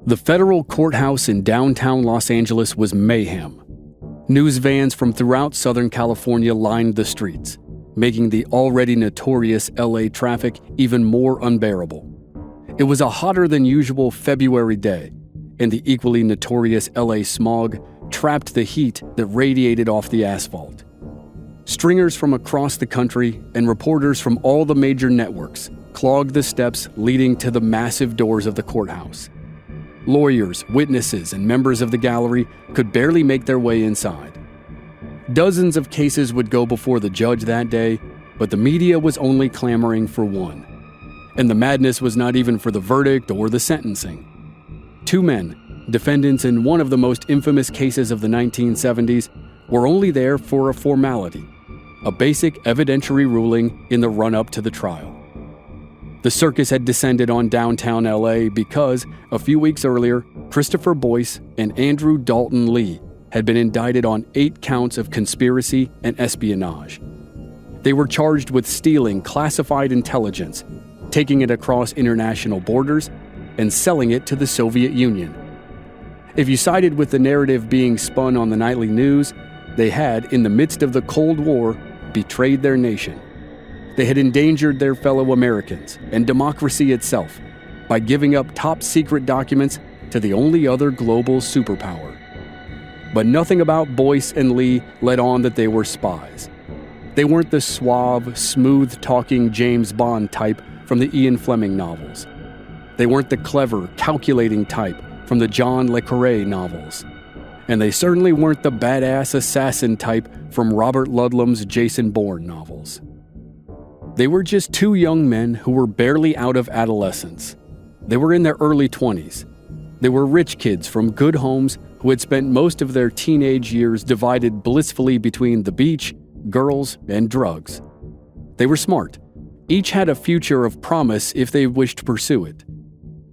The federal courthouse in downtown Los Angeles was mayhem. News vans from throughout Southern California lined the streets, making the already notorious LA traffic even more unbearable. It was a hotter than usual February day, and the equally notorious LA smog trapped the heat that radiated off the asphalt. Stringers from across the country and reporters from all the major networks clogged the steps leading to the massive doors of the courthouse. Lawyers, witnesses, and members of the gallery could barely make their way inside. Dozens of cases would go before the judge that day, but the media was only clamoring for one. And the madness was not even for the verdict or the sentencing. Two men, defendants in one of the most infamous cases of the 1970s, were only there for a formality, a basic evidentiary ruling in the run-up to the trial. The circus had descended on downtown LA because, a few weeks earlier, Christopher Boyce and Andrew Dalton Lee had been indicted on 8 counts of conspiracy and espionage. They were charged with stealing classified intelligence, taking it across international borders, and selling it to the Soviet Union. If you sided with the narrative being spun on the nightly news, they had, in the midst of the Cold War, betrayed their nation. They had endangered their fellow Americans and democracy itself by giving up top-secret documents to the only other global superpower. But nothing about Boyce and Lee let on that they were spies. They weren't the suave, smooth-talking James Bond type from the Ian Fleming novels. They weren't the clever, calculating type from the John le Carré novels. And they certainly weren't the badass assassin type from Robert Ludlum's Jason Bourne novels. They were just 2 young men who were barely out of adolescence. They were in their early 20s. They were rich kids from good homes who had spent most of their teenage years divided blissfully between the beach, girls, and drugs. They were smart. Each had a future of promise if they wished to pursue it.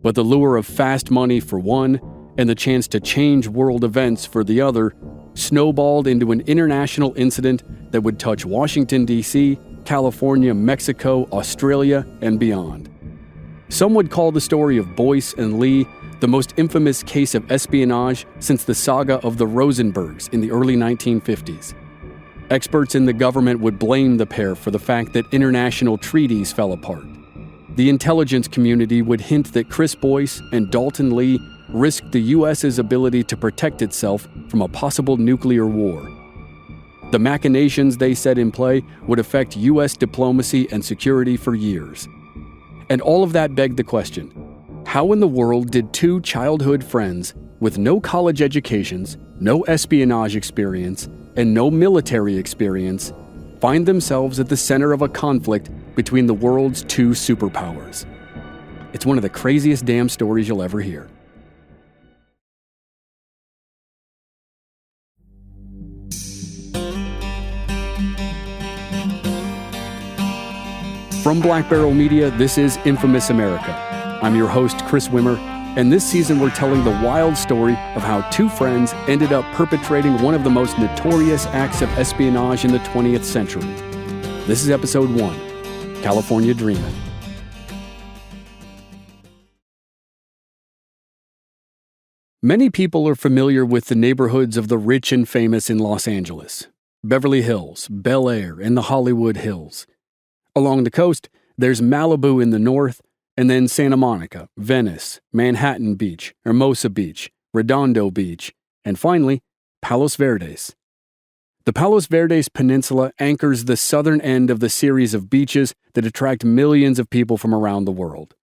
But the lure of fast money for one and the chance to change world events for the other snowballed into an international incident that would touch Washington, D.C., California, Mexico, Australia, and beyond. Some would call the story of Boyce and Lee the most infamous case of espionage since the saga of the Rosenbergs in the early 1950s. Experts in the government would blame the pair for the fact that international treaties fell apart. The intelligence community would hint that Chris Boyce and Dalton Lee risked the U.S.'s ability to protect itself from a possible nuclear war. The machinations they set in play would affect U.S. diplomacy and security for years. And all of that begged the question, how in the world did 2 childhood friends with no college educations, no espionage experience, and no military experience find themselves at the center of a conflict between the world's 2 superpowers? It's one of the craziest damn stories you'll ever hear. From Black Barrel Media, this is Infamous America. I'm your host, Chris Wimmer, and this season we're telling the wild story of how 2 friends ended up perpetrating one of the most notorious acts of espionage in the 20th century. This is episode 1, California Dreamin'. Many people are familiar with the neighborhoods of the rich and famous in Los Angeles: Beverly Hills, Bel Air, and the Hollywood Hills. Along the coast, there's Malibu in the north, and then Santa Monica, Venice, Manhattan Beach, Hermosa Beach, Redondo Beach, and finally, Palos Verdes. The Palos Verdes Peninsula anchors the southern end of the series of beaches that attract millions of people from around the world.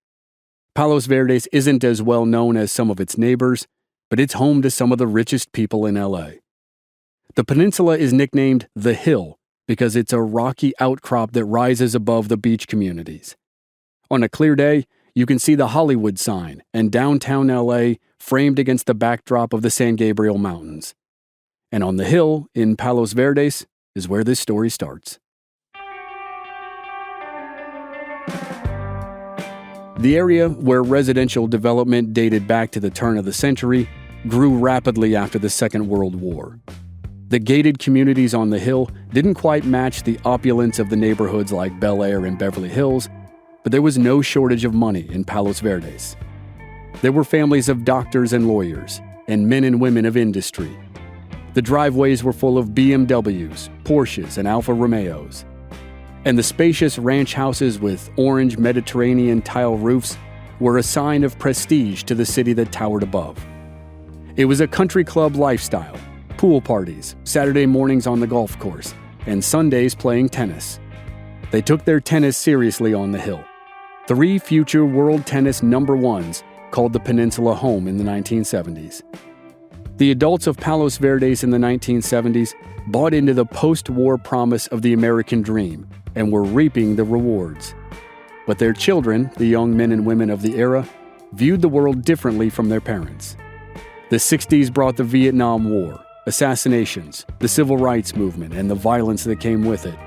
Palos Verdes isn't as well known as some of its neighbors, but it's home to some of the richest people in LA. The peninsula is nicknamed The Hill because it's a rocky outcrop that rises above the beach communities. On a clear day, you can see the Hollywood sign and downtown LA framed against the backdrop of the San Gabriel Mountains. And on the hill in Palos Verdes is where this story starts. The area, where residential development dated back to the turn of the century, grew rapidly after the Second World War. The gated communities on the hill didn't quite match the opulence of the neighborhoods like Bel Air and Beverly Hills, but there was no shortage of money in Palos Verdes. There were families of doctors and lawyers, and men and women of industry. The driveways were full of BMWs, Porsches, and Alfa Romeos. And the spacious ranch houses with orange Mediterranean tile roofs were a sign of prestige to the city that towered above. It was a country club lifestyle, pool parties, Saturday mornings on the golf course, and Sundays playing tennis. They took their tennis seriously on the hill. 3 future world tennis number ones called the peninsula home in the 1970s. The adults of Palos Verdes in the 1970s bought into the post-war promise of the American dream and were reaping the rewards. But their children, the young men and women of the era, viewed the world differently from their parents. The 60s brought the Vietnam War, assassinations, the civil rights movement, and the violence that came with it.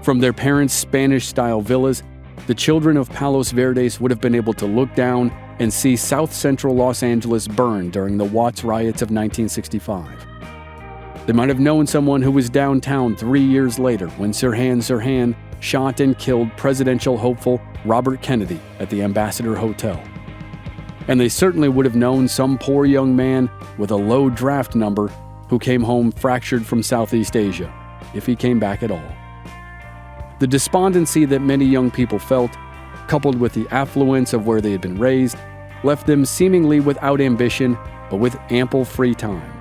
From their parents' Spanish-style villas, the children of Palos Verdes would have been able to look down and see South Central Los Angeles burn during the Watts riots of 1965. They might have known someone who was downtown 3 years later when Sirhan shot and killed presidential hopeful Robert Kennedy at the Ambassador Hotel. And they certainly would have known some poor young man with a low draft number who came home fractured from Southeast Asia, if he came back at all. The despondency that many young people felt, coupled with the affluence of where they had been raised, left them seemingly without ambition, but with ample free time.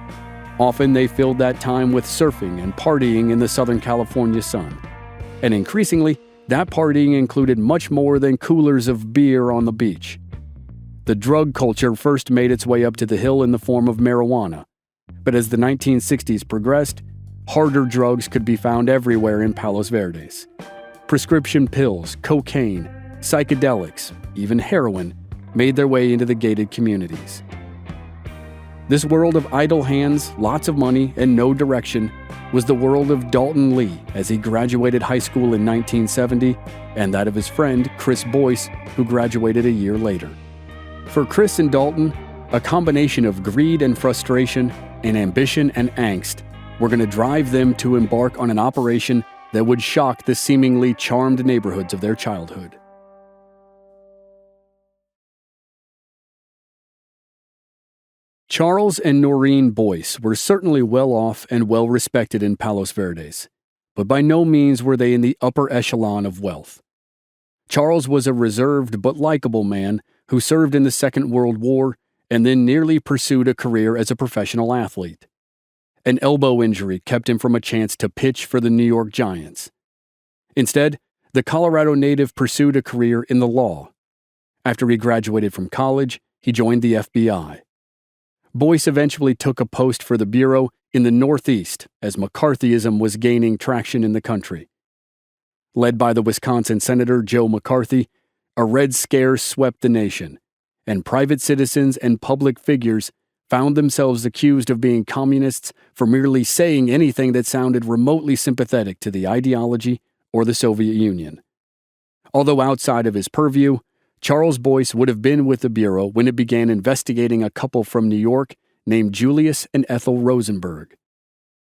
Often they filled that time with surfing and partying in the Southern California sun. And increasingly, that partying included much more than coolers of beer on the beach. The drug culture first made its way up to the hill in the form of marijuana. But as the 1960s progressed, harder drugs could be found everywhere in Palos Verdes. Prescription pills, cocaine, psychedelics, even heroin, made their way into the gated communities. This world of idle hands, lots of money, and no direction was the world of Dalton Lee as he graduated high school in 1970, and that of his friend Chris Boyce, who graduated a year later. For Chris and Dalton, a combination of greed and frustration and ambition and angst were going to drive them to embark on an operation that would shock the seemingly charmed neighborhoods of their childhood. Charles and Noreen Boyce were certainly well off and well respected in Palos Verdes, but by no means were they in the upper echelon of wealth. Charles was a reserved but likable man who served in the Second World War and then nearly pursued a career as a professional athlete. An elbow injury kept him from a chance to pitch for the New York Giants. Instead, the Colorado native pursued a career in the law. After he graduated from college, he joined the FBI. Boyce eventually took a post for the Bureau in the Northeast as McCarthyism was gaining traction in the country. Led by the Wisconsin Senator Joe McCarthy, a Red Scare swept the nation, and private citizens and public figures found themselves accused of being communists for merely saying anything that sounded remotely sympathetic to the ideology or the Soviet Union. Although outside of his purview, Charles Boyce would have been with the Bureau when it began investigating a couple from New York named Julius and Ethel Rosenberg.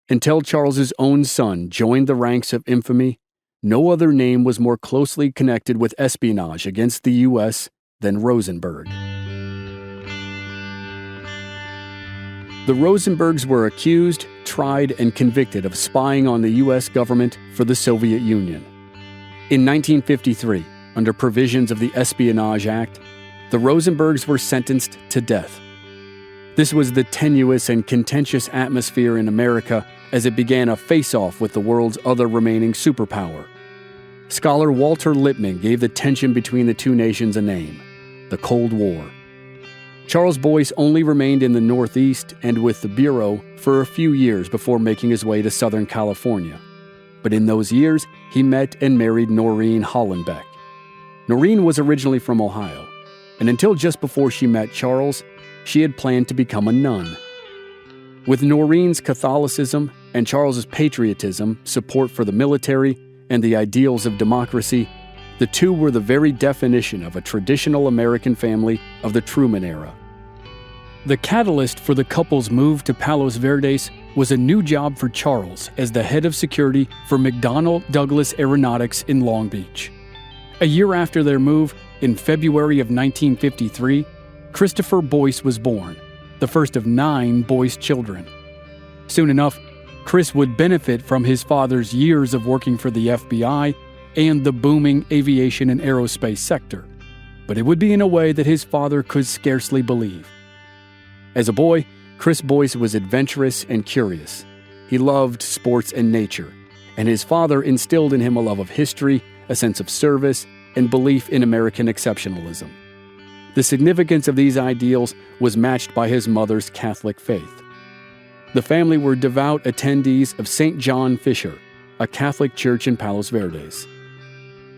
Until Charles's own son joined the ranks of infamy, no other name was more closely connected with espionage against the U.S. than Rosenberg. The Rosenbergs were accused, tried, and convicted of spying on the U.S. government for the Soviet Union. In 1953, under provisions of the Espionage Act, the Rosenbergs were sentenced to death. This was the tenuous and contentious atmosphere in America as it began a face-off with the world's other remaining superpower. Scholar Walter Lippmann gave the tension between the two nations a name: the Cold War. Charles Boyce only remained in the Northeast and with the Bureau for a few years before making his way to Southern California. But in those years, he met and married Noreen Hollenbeck. Noreen was originally from Ohio, and until just before she met Charles, she had planned to become a nun. With Noreen's Catholicism and Charles's patriotism, support for the military, and the ideals of democracy, the two were the very definition of a traditional American family of the Truman era. The catalyst for the couple's move to Palos Verdes was a new job for Charles as the head of security for McDonnell Douglas Aeronautics in Long Beach. A year after their move, in February of 1953, Christopher Boyce was born, the first of 9 Boyce children. Soon enough, Chris would benefit from his father's years of working for the FBI and the booming aviation and aerospace sector, but it would be in a way that his father could scarcely believe. As a boy, Chris Boyce was adventurous and curious. He loved sports and nature, and his father instilled in him a love of history, a sense of service, and belief in American exceptionalism. The significance of these ideals was matched by his mother's Catholic faith. The family were devout attendees of St. John Fisher, a Catholic church in Palos Verdes.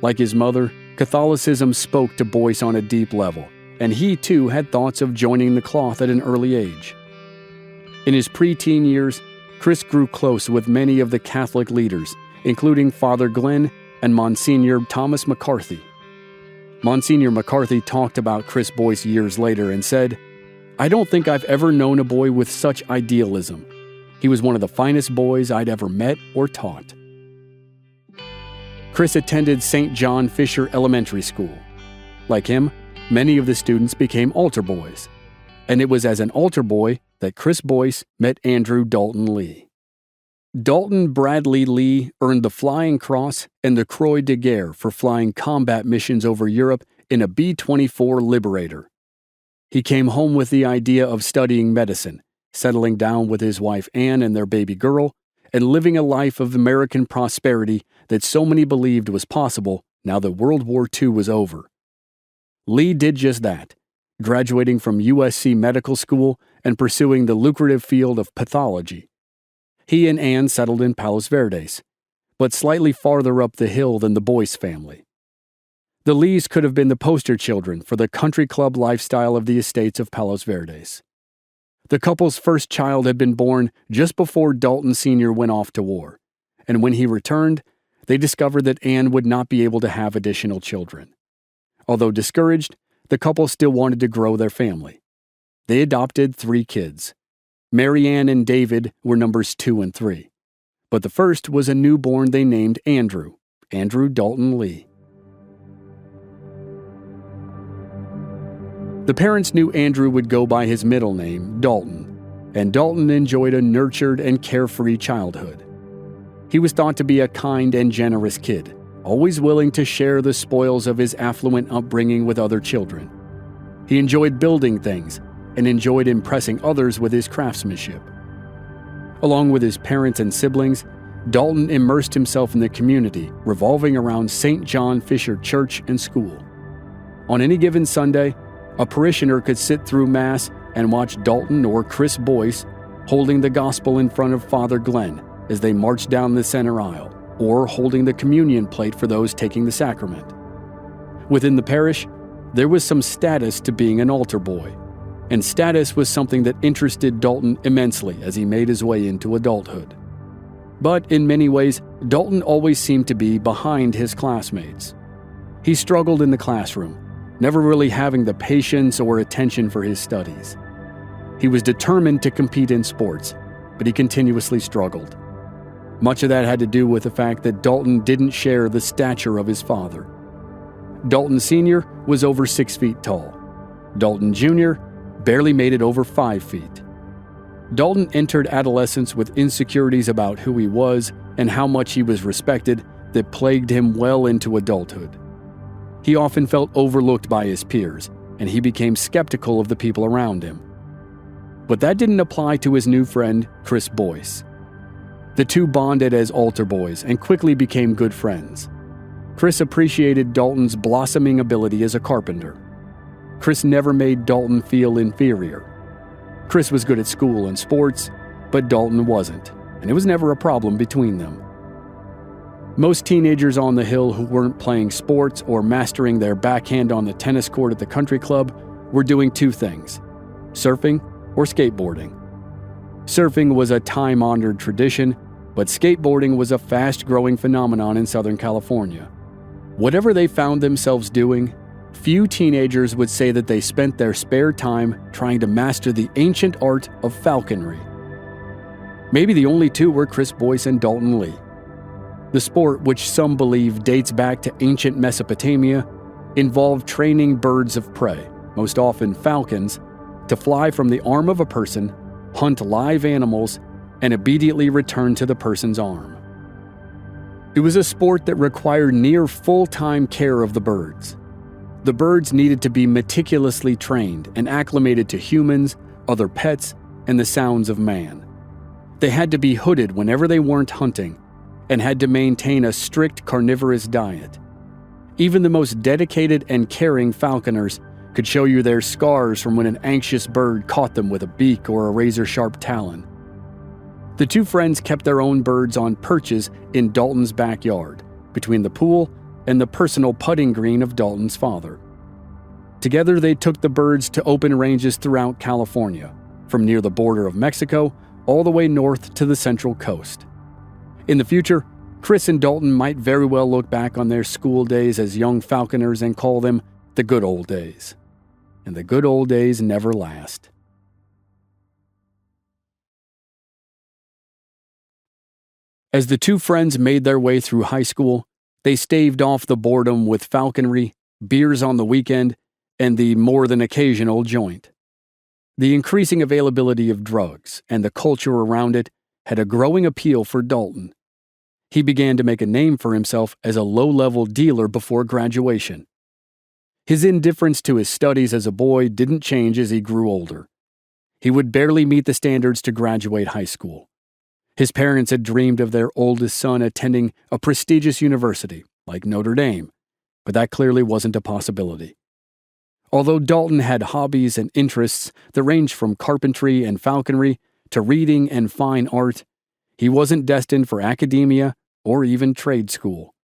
Like his mother, Catholicism spoke to Boyce on a deep level, and he too had thoughts of joining the cloth at an early age. In his preteen years, Chris grew close with many of the Catholic leaders, including Father Glenn and Monsignor Thomas McCarthy. Monsignor McCarthy talked about Chris Boyce years later and said, "I don't think I've ever known a boy with such idealism. He was one of the finest boys I'd ever met or taught." Chris attended St. John Fisher Elementary School. Like him, many of the students became altar boys, and it was as an altar boy that Chris Boyce met Andrew Dalton Lee. Dalton Bradley Lee earned the Flying Cross and the Croix de Guerre for flying combat missions over Europe in a B-24 Liberator. He came home with the idea of studying medicine, settling down with his wife Anne and their baby girl, and living a life of American prosperity that so many believed was possible now that World War II was over. Lee did just that, graduating from USC Medical School and pursuing the lucrative field of pathology. He and Anne settled in Palos Verdes, but slightly farther up the hill than the Boyce family. The Lees could have been the poster children for the country club lifestyle of the estates of Palos Verdes. The couple's first child had been born just before Dalton Sr. went off to war, and when he returned, they discovered that Anne would not be able to have additional children. Although discouraged, the couple still wanted to grow their family. They adopted 3 kids. Mary Ann and David were numbers 2 and 3. But the first was a newborn they named Andrew Dalton Lee. The parents knew Andrew would go by his middle name, Dalton, and Dalton enjoyed a nurtured and carefree childhood. He was thought to be a kind and generous kid, always willing to share the spoils of his affluent upbringing with other children. He enjoyed building things and enjoyed impressing others with his craftsmanship. Along with his parents and siblings, Dalton immersed himself in the community revolving around St. John Fisher Church and School. On any given Sunday, a parishioner could sit through Mass and watch Dalton or Chris Boyce holding the gospel in front of Father Glenn as they marched down the center aisle, or holding the communion plate for those taking the sacrament. Within the parish, there was some status to being an altar boy, and status was something that interested Dalton immensely as he made his way into adulthood. But in many ways, Dalton always seemed to be behind his classmates. He struggled in the classroom, never really having the patience or attention for his studies. He was determined to compete in sports, but he continuously struggled. Much of that had to do with the fact that Dalton didn't share the stature of his father. Dalton Sr. was over 6 feet tall. Dalton Jr. barely made it over 5 feet. Dalton entered adolescence with insecurities about who he was and how much he was respected that plagued him well into adulthood. He often felt overlooked by his peers, and he became skeptical of the people around him. But that didn't apply to his new friend, Chris Boyce. The two bonded as altar boys and quickly became good friends. Chris appreciated Dalton's blossoming ability as a carpenter. Chris never made Dalton feel inferior. Chris was good at school and sports, but Dalton wasn't, and it was never a problem between them. Most teenagers on the Hill who weren't playing sports or mastering their backhand on the tennis court at the country club were doing 2 things: surfing or skateboarding. Surfing was a time-honored tradition, but skateboarding was a fast-growing phenomenon in Southern California. Whatever they found themselves doing, few teenagers would say that they spent their spare time trying to master the ancient art of falconry. Maybe the only 2 were Chris Boyce and Dalton Lee. The sport, which some believe dates back to ancient Mesopotamia, involved training birds of prey, most often falcons, to fly from the arm of a person, hunt live animals, and immediately return to the person's arm. It was a sport that required near full-time care of the birds. The birds needed to be meticulously trained and acclimated to humans, other pets, and the sounds of man. They had to be hooded whenever they weren't hunting and had to maintain a strict carnivorous diet. Even the most dedicated and caring falconers could show you their scars from when an anxious bird caught them with a beak or a razor-sharp talon. The two friends kept their own birds on perches in Dalton's backyard, between the pool and the personal putting green of Dalton's father. Together they took the birds to open ranges throughout California, from near the border of Mexico all the way north to the Central Coast. In the future, Chris and Dalton might very well look back on their school days as young falconers and call them the good old days. And the good old days never last. As the two friends made their way through high school, they staved off the boredom with falconry, beers on the weekend, and the more than occasional joint. The increasing availability of drugs and the culture around it had a growing appeal for Dalton. He began to make a name for himself as a low-level dealer before graduation. His indifference to his studies as a boy didn't change as he grew older. He would barely meet the standards to graduate high school. His parents had dreamed of their oldest son attending a prestigious university, like Notre Dame, but that clearly wasn't a possibility. Although Dalton had hobbies and interests that ranged from carpentry and falconry to reading and fine art, he wasn't destined for academia or even trade school.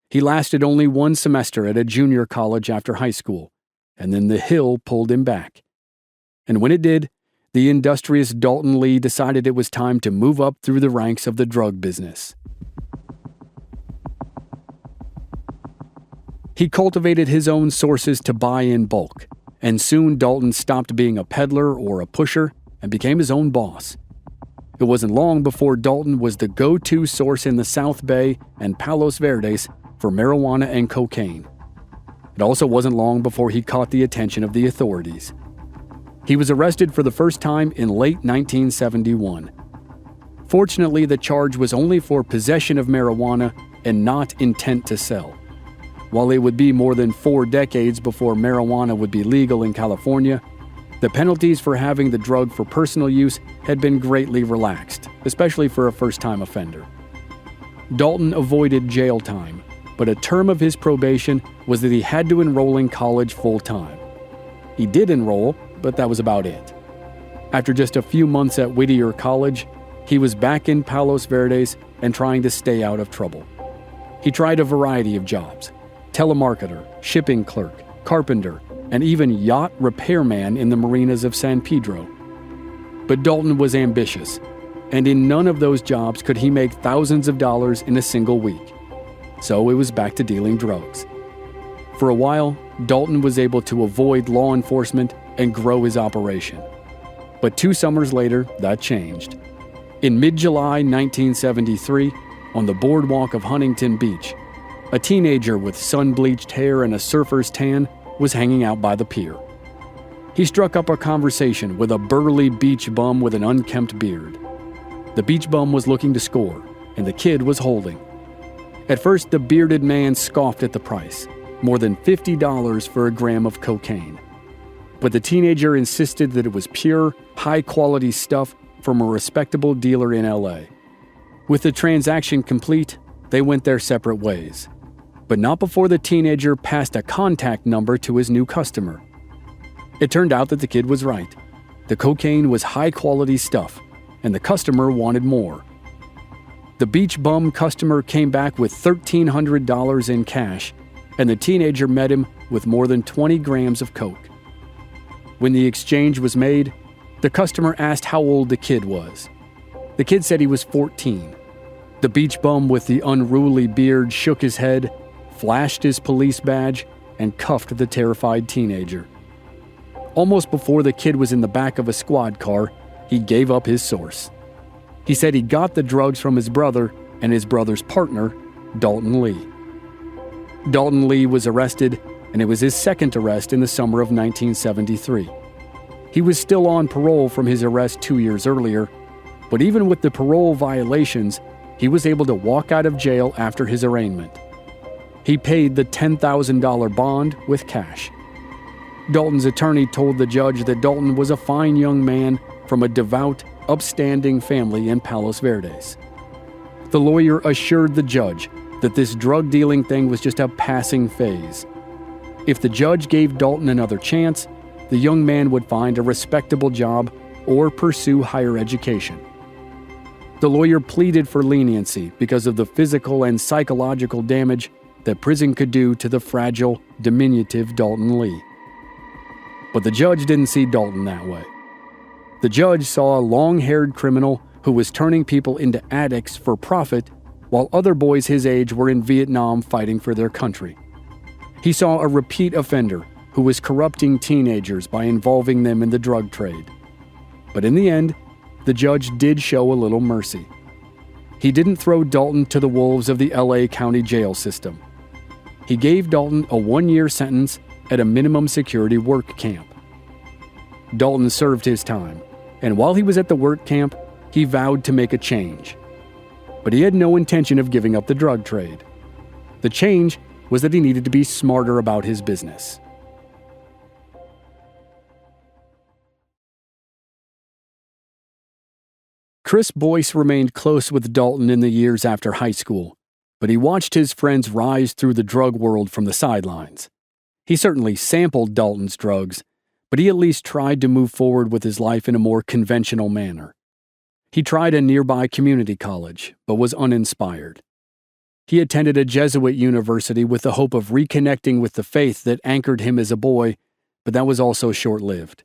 He lasted only one semester at a junior college after high school, and then the hill pulled him back. And when it did, the industrious Dalton Lee decided it was time to move up through the ranks of the drug business. He cultivated his own sources to buy in bulk, and soon Dalton stopped being a peddler or a pusher and became his own boss. It wasn't long before Dalton was the go-to source in the South Bay and Palos Verdes for marijuana and cocaine. It also wasn't long before he caught the attention of the authorities. He was arrested for the first time in late 1971. Fortunately, the charge was only for possession of marijuana and not intent to sell. While it would be more than 4 decades before marijuana would be legal in California, the penalties for having the drug for personal use had been greatly relaxed, especially for a first-time offender. Dalton avoided jail time, but a term of his probation was that he had to enroll in college full-time. He did enroll, but that was about it. After just a few months at Whittier College, he was back in Palos Verdes and trying to stay out of trouble. He tried a variety of jobs: telemarketer, shipping clerk, carpenter, and even yacht repairman in the marinas of San Pedro. But Dalton was ambitious, and in none of those jobs could he make thousands of dollars in a single week. So it was back to dealing drugs. For a while, Dalton was able to avoid law enforcement and grow his operation. But 2 summers later, that changed. In mid-July 1973, on the boardwalk of Huntington Beach, a teenager with sun-bleached hair and a surfer's tan was hanging out by the pier. He struck up a conversation with a burly beach bum with an unkempt beard. The beach bum was looking to score, and the kid was holding. At first, the bearded man scoffed at the price, more than $50 for a gram of cocaine. But the teenager insisted that it was pure, high-quality stuff from a respectable dealer in LA. With the transaction complete, they went their separate ways. But not before the teenager passed a contact number to his new customer. It turned out that the kid was right. The cocaine was high-quality stuff, and the customer wanted more. The beach bum customer came back with $1,300 in cash, and the teenager met him with more than 20 grams of coke. When the exchange was made, the customer asked how old the kid was. The kid said he was 14. The beach bum with the unruly beard shook his head, flashed his police badge, and cuffed the terrified teenager. Almost before the kid was in the back of a squad car, he gave up his source. He said he got the drugs from his brother and his brother's partner, Dalton Lee. Dalton Lee was arrested and it was his second arrest in the summer of 1973. He was still on parole from his arrest 2 years earlier, but even with the parole violations, he was able to walk out of jail after his arraignment. He paid the $10,000 bond with cash. Daulton's attorney told the judge that Daulton was a fine young man from a devout, upstanding family in Palos Verdes. The lawyer assured the judge that this drug-dealing thing was just a passing phase. If the judge gave Daulton another chance, the young man would find a respectable job or pursue higher education. The lawyer pleaded for leniency because of the physical and psychological damage that prison could do to the fragile, diminutive Dalton Lee. But the judge didn't see Daulton that way. The judge saw a long-haired criminal who was turning people into addicts for profit while other boys his age were in Vietnam fighting for their country. He saw a repeat offender who was corrupting teenagers by involving them in the drug trade. But in the end, the judge did show a little mercy. He didn't throw Daulton to the wolves of the LA County jail system. He gave Daulton a 1-year sentence at a minimum security work camp. Daulton served his time, and while he was at the work camp, he vowed to make a change. But he had no intention of giving up the drug trade. The change was that he needed to be smarter about his business. Chris Boyce remained close with Daulton in the years after high school, but he watched his friends rise through the drug world from the sidelines. He certainly sampled Daulton's drugs, but he at least tried to move forward with his life in a more conventional manner. He tried a nearby community college, but was uninspired. He attended a Jesuit university with the hope of reconnecting with the faith that anchored him as a boy, but that was also short-lived.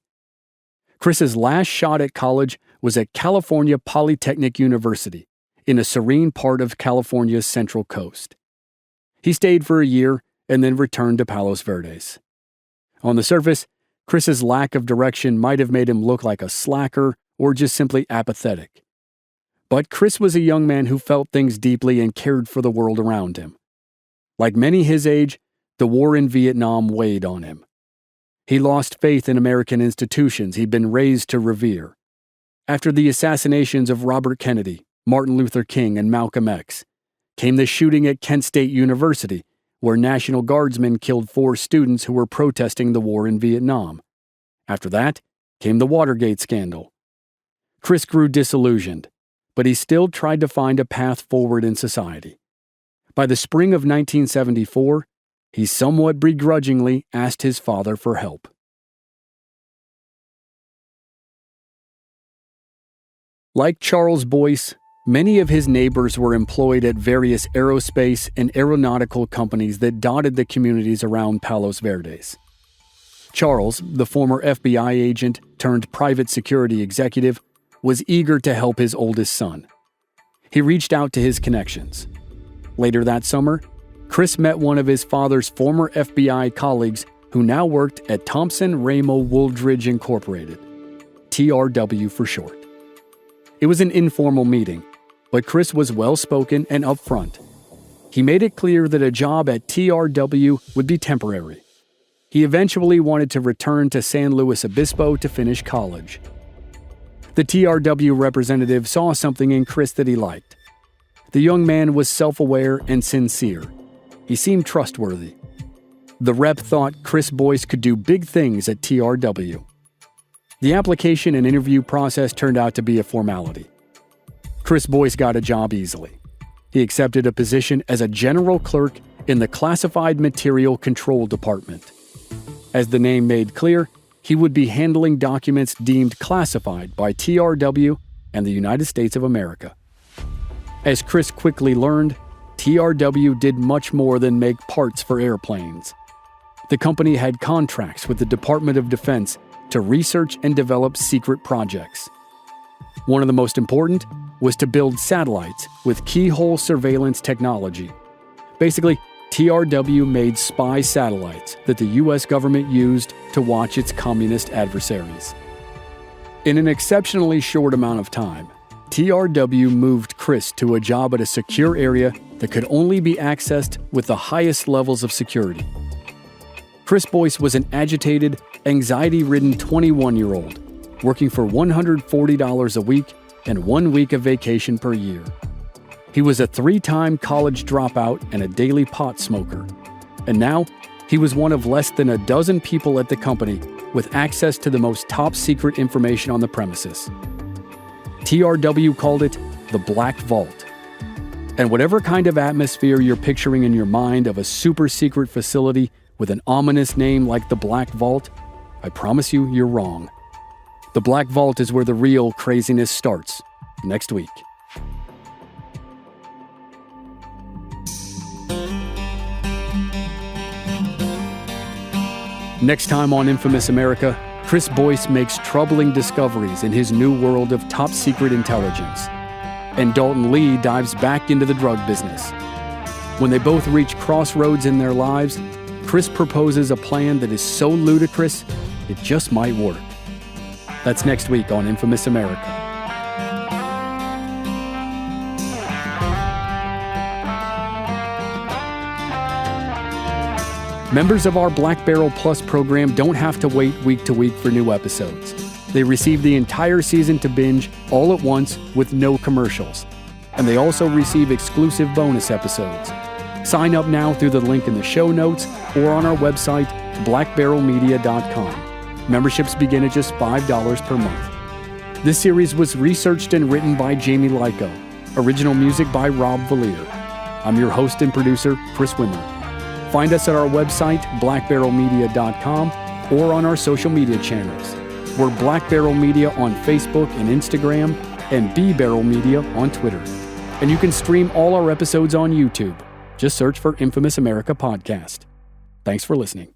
Chris's last shot at college was at California Polytechnic University, in a serene part of California's Central Coast. He stayed for a year and then returned to Palos Verdes. On the surface, Chris's lack of direction might have made him look like a slacker or just simply apathetic. But Chris was a young man who felt things deeply and cared for the world around him. Like many his age, the war in Vietnam weighed on him. He lost faith in American institutions he'd been raised to revere. After the assassinations of Robert Kennedy, Martin Luther King, and Malcolm X, came the shooting at Kent State University, where National Guardsmen killed 4 students who were protesting the war in Vietnam. After that came the Watergate scandal. Chris grew disillusioned, but he still tried to find a path forward in society. By the spring of 1974, he somewhat begrudgingly asked his father for help. Like Charles Boyce, many of his neighbors were employed at various aerospace and aeronautical companies that dotted the communities around Palos Verdes. Charles, the former FBI agent turned private security executive, was eager to help his oldest son. He reached out to his connections. Later that summer, Chris met one of his father's former FBI colleagues who now worked at Thompson Ramo Wooldridge Incorporated, TRW for short. It was an informal meeting, but Chris was well-spoken and upfront. He made it clear that a job at TRW would be temporary. He eventually wanted to return to San Luis Obispo to finish college. The TRW representative saw something in Chris that he liked. The young man was self-aware and sincere. He seemed trustworthy. The rep thought Chris Boyce could do big things at TRW. The application and interview process turned out to be a formality. Chris Boyce got a job easily. He accepted a position as a general clerk in the Classified Material Control Department. As the name made clear, he would be handling documents deemed classified by TRW and the United States of America. As Chris quickly learned, TRW did much more than make parts for airplanes. The company had contracts with the Department of Defense to research and develop secret projects. One of the most important was to build satellites with keyhole surveillance technology. Basically, TRW made spy satellites that the U.S. government used to watch its communist adversaries. In an exceptionally short amount of time, TRW moved Chris to a job at a secure area that could only be accessed with the highest levels of security. Chris Boyce was an agitated, anxiety-ridden 21-year-old, working for $140 a week and 1 week of vacation per year. He was a 3-time college dropout and a daily pot smoker. And now, he was one of less than a dozen people at the company with access to the most top-secret information on the premises. TRW called it the Black Vault. And whatever kind of atmosphere you're picturing in your mind of a super-secret facility with an ominous name like the Black Vault, I promise you, you're wrong. The Black Vault is where the real craziness starts, next week. Next time on Infamous America, Chris Boyce makes troubling discoveries in his new world of top-secret intelligence. And Dalton Lee dives back into the drug business. When they both reach crossroads in their lives, Chris proposes a plan that is so ludicrous, it just might work. That's next week on Infamous America. Members of our Black Barrel Plus program don't have to wait week to week for new episodes. They receive the entire season to binge all at once with no commercials. And they also receive exclusive bonus episodes. Sign up now through the link in the show notes or on our website, blackbarrelmedia.com. Memberships begin at just $5 per month. This series was researched and written by Jamie Lyko. Original music by Rob Valier. I'm your host and producer, Chris Wimmer. Find us at our website, blackbarrelmedia.com, or on our social media channels. We're Black Barrel Media on Facebook and Instagram, and B Barrel Media on Twitter. And you can stream all our episodes on YouTube. Just search for Infamous America Podcast. Thanks for listening.